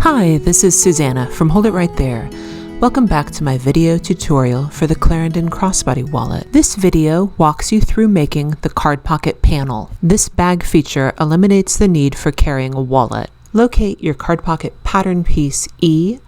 Hi, this is Susanna from Hold It Right There. Welcome back to my video tutorial for the Clarendon Crossbody Wallet. This video walks you through making the card pocket panel. This bag feature eliminates the need for carrying a wallet. Locate your card pocket pattern piece E,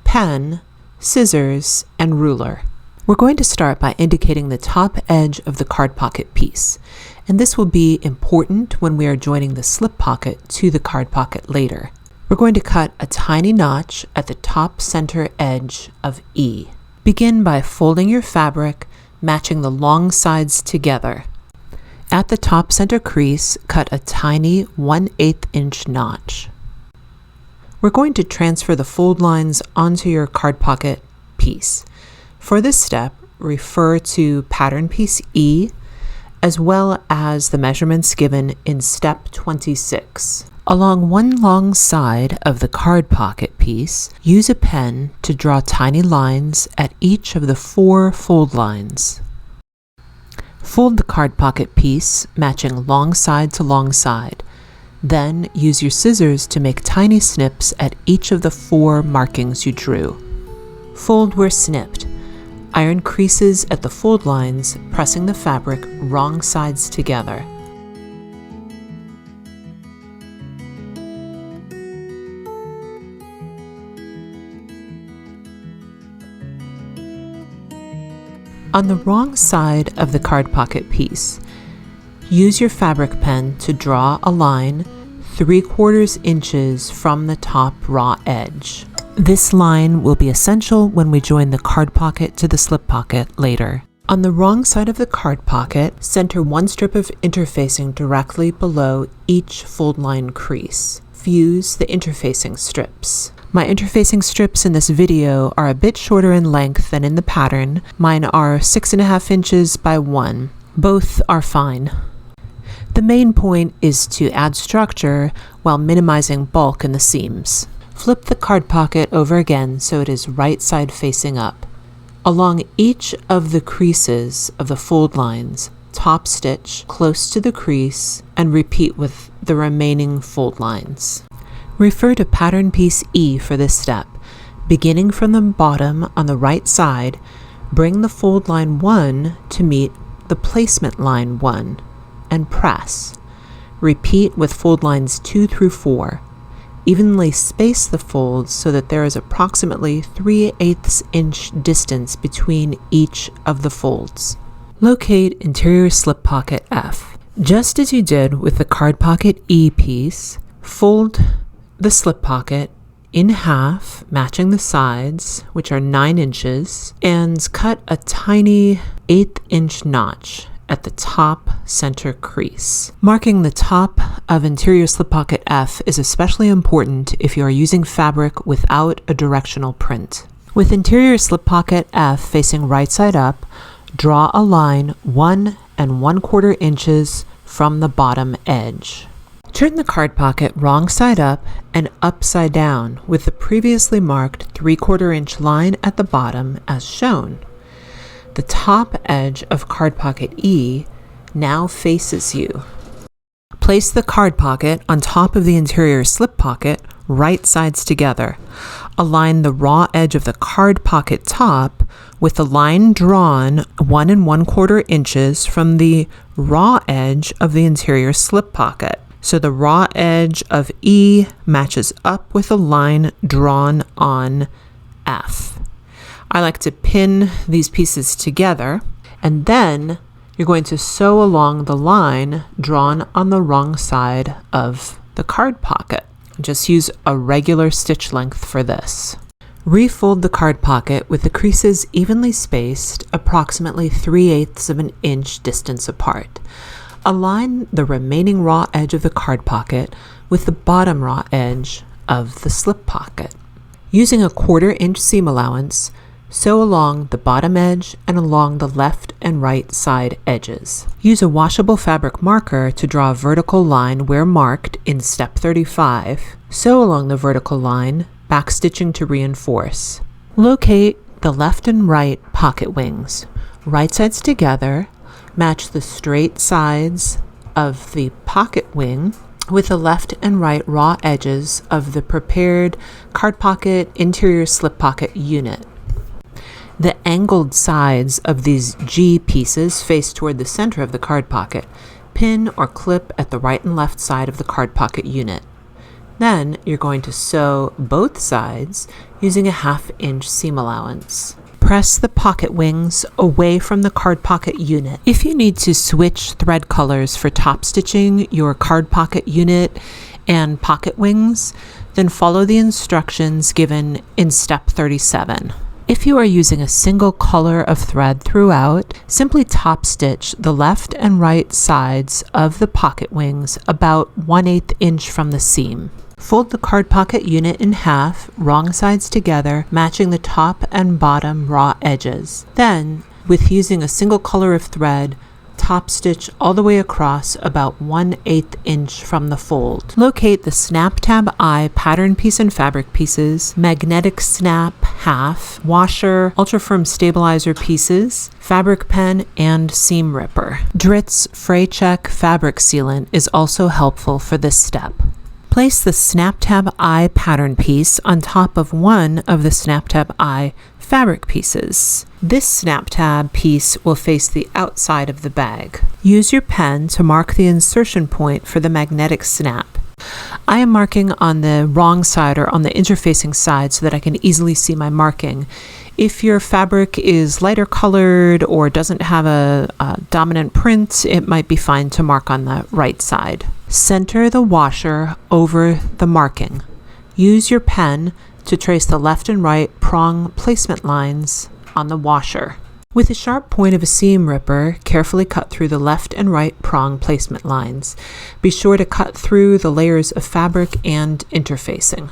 pen, scissors, and ruler. We're going to start by indicating the top edge of the card pocket piece, and this will be important when we are joining the slip pocket to the card pocket later. We're going to cut a tiny notch at the top center edge of E. Begin by folding your fabric, matching the long sides together. At the top center crease, cut a tiny 1/8 inch notch. We're going to transfer the fold lines onto your card pocket piece. For this step, refer to pattern piece E, as well as the measurements given in step 26. Along one long side of the card pocket piece, use a pen to draw tiny lines at each of the 4 fold lines. Fold the card pocket piece, matching long side to long side. Then use your scissors to make tiny snips at each of the 4 markings you drew. Fold where snipped. Iron creases at the fold lines, pressing the fabric wrong sides together. On the wrong side of the card pocket piece, use your fabric pen to draw a line 3/4 inches from the top raw edge. This line will be essential when we join the card pocket to the slip pocket later. On the wrong side of the card pocket, center one strip of interfacing directly below each fold line crease. Fuse the interfacing strips. My interfacing strips in this video are a bit shorter in length than in the pattern. Mine are 6.5 inches by 1. Both are fine. The main point is to add structure while minimizing bulk in the seams. Flip the card pocket over again so it is right side facing up. Along each of the creases of the fold lines, top stitch close to the crease and repeat with the remaining fold lines. Refer to pattern piece E for this step. Beginning from the bottom on the right side, bring the fold line 1 to meet the placement line 1 and press. Repeat with fold lines 2 through 4. Evenly space the folds so that there is approximately 3/8 inch distance between each of the folds. Locate interior slip pocket F. Just as you did with the card pocket E piece, fold the slip pocket in half, matching the sides, which are 9 inches, and cut a tiny 1/8 inch notch at the top center crease. Marking the top of interior slip pocket F is especially important if you are using fabric without a directional print. With interior slip pocket F facing right side up, draw a line 1 1/4 inches from the bottom edge. Turn the card pocket wrong side up and upside down with the previously marked 3/4 inch line at the bottom as shown. The top edge of card pocket E now faces you. Place the card pocket on top of the interior slip pocket, right sides together. Align the raw edge of the card pocket top with the line drawn 1 1/4 inches from the raw edge of the interior slip pocket. So the raw edge of E matches up with a line drawn on F. I like to pin these pieces together, and then you're going to sew along the line drawn on the wrong side of the card pocket. Just use a regular stitch length for this. Refold the card pocket with the creases evenly spaced, approximately 3/8 of an inch distance apart. Align the remaining raw edge of the card pocket with the bottom raw edge of the slip pocket. Using a 1/4 inch seam allowance, sew along the bottom edge and along the left and right side edges. Use a washable fabric marker to draw a vertical line where marked in step 35. Sew along the vertical line, backstitching to reinforce. Locate the left and right pocket wings. Right sides together, match the straight sides of the pocket wing with the left and right raw edges of the prepared card pocket interior slip pocket unit. The angled sides of these G pieces face toward the center of the card pocket. Pin or clip at the right and left side of the card pocket unit. Then you're going to sew both sides using a 1/2 inch seam allowance. Press the pocket wings away from the card pocket unit. If you need to switch thread colors for top stitching your card pocket unit and pocket wings, then follow the instructions given in step 37. If you are using a single color of thread throughout, simply top stitch the left and right sides of the pocket wings about 1/8 inch from the seam. Fold the card pocket unit in half, wrong sides together, matching the top and bottom raw edges. Then, with using a single color of thread, top stitch all the way across about 1/8 inch from the fold. Locate the snap tab eye pattern piece and fabric pieces, magnetic snap half, washer, ultra firm stabilizer pieces, fabric pen, and seam ripper. Dritz fray check fabric sealant is also helpful for this step. Place the snap tab eye pattern piece on top of one of the snap tab eye fabric pieces. This snap tab piece will face the outside of the bag. Use your pen to mark the insertion point for the magnetic snap. I am marking on the wrong side or on the interfacing side so that I can easily see my marking. If your fabric is lighter colored or doesn't have a dominant print, it might be fine to mark on the right side. Center the washer over the marking. Use your pen to trace the left and right prong placement lines on the washer. With the sharp point of a seam ripper, carefully cut through the left and right prong placement lines. Be sure to cut through the layers of fabric and interfacing.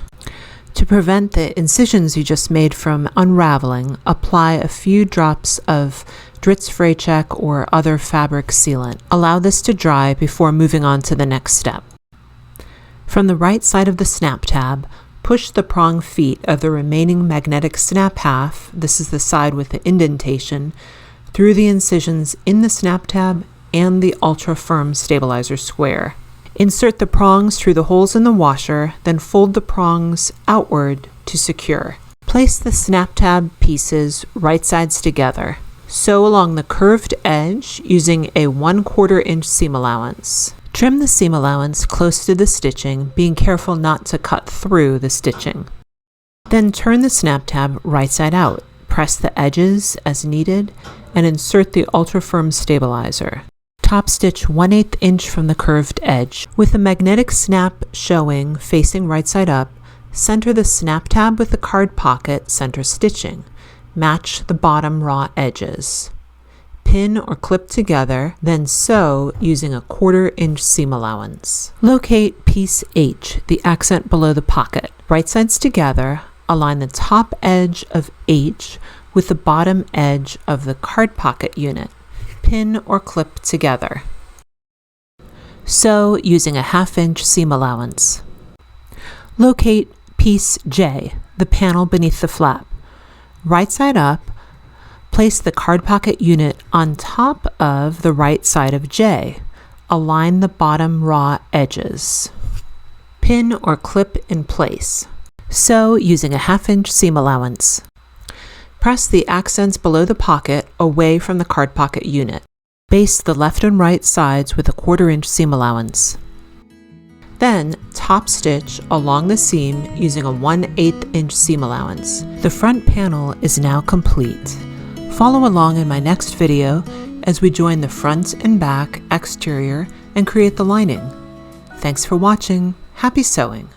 To prevent the incisions you just made from unraveling, apply a few drops of Dritz fray check or other fabric sealant. Allow this to dry before moving on to the next step. From the right side of the snap tab, push the prong feet of the remaining magnetic snap half, this is the side with the indentation, through the incisions in the snap tab and the ultra firm stabilizer square. Insert the prongs through the holes in the washer, then fold the prongs outward to secure. Place the snap tab pieces right sides together. Sew along the curved edge using a 1/4 inch seam allowance. Trim the seam allowance close to the stitching, being careful not to cut through the stitching. Then turn the snap tab right side out. Press the edges as needed and insert the ultra firm stabilizer. Top stitch 1/8 inch from the curved edge. With the magnetic snap showing facing right side up, center the snap tab with the card pocket center stitching. Match the bottom raw edges. Pin or clip together, then sew using a 1/4 inch seam allowance. Locate piece H, the accent below the pocket. Right sides together, align the top edge of H with the bottom edge of the card pocket unit. Pin or clip together. Sew using a 1/2 inch seam allowance. Locate piece J, the panel beneath the flap. Right side up, place the card pocket unit on top of the right side of J. Align the bottom raw edges. Pin or clip in place. Sew using a 1/2 inch seam allowance. Press the accents below the pocket away from the card pocket unit. Baste the left and right sides with a 1/4 inch seam allowance. Then top stitch along the seam using a 1/8 inch seam allowance. The front panel is now complete. Follow along in my next video as we join the front and back exterior and create the lining. Thanks for watching. Happy sewing!